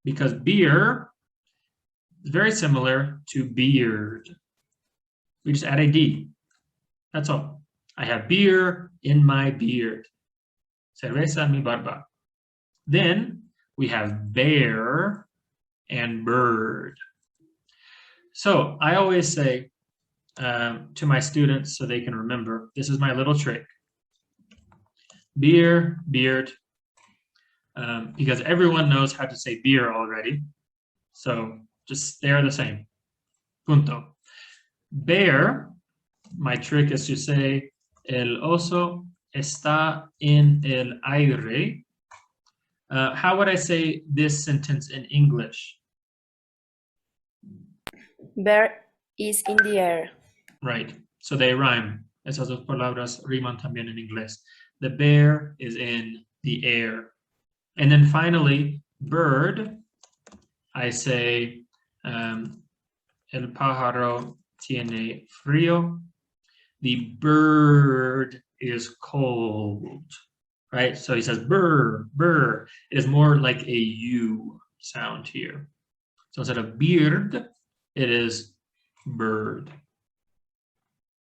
because beer is very similar to beard. We just add a D. That's all. I have beer in my beard. Cerveza en mi barba. Then we have bear and bird. So I always say to my students so they can remember, this is my little trick. Beer, beard, because everyone knows how to say beer already. So just they're the same. Punto. Bear, my trick is to say, el oso está en el aire. How would I say this sentence in English? Bear is in the air. Right. So they rhyme. Esas dos palabras riman también en inglés. The bear is in the air. And then finally, bird, I say, el pájaro tiene frío. The bird is cold, right? So he says burr, burr. It is more like a U sound here. So instead of beard, it is bird.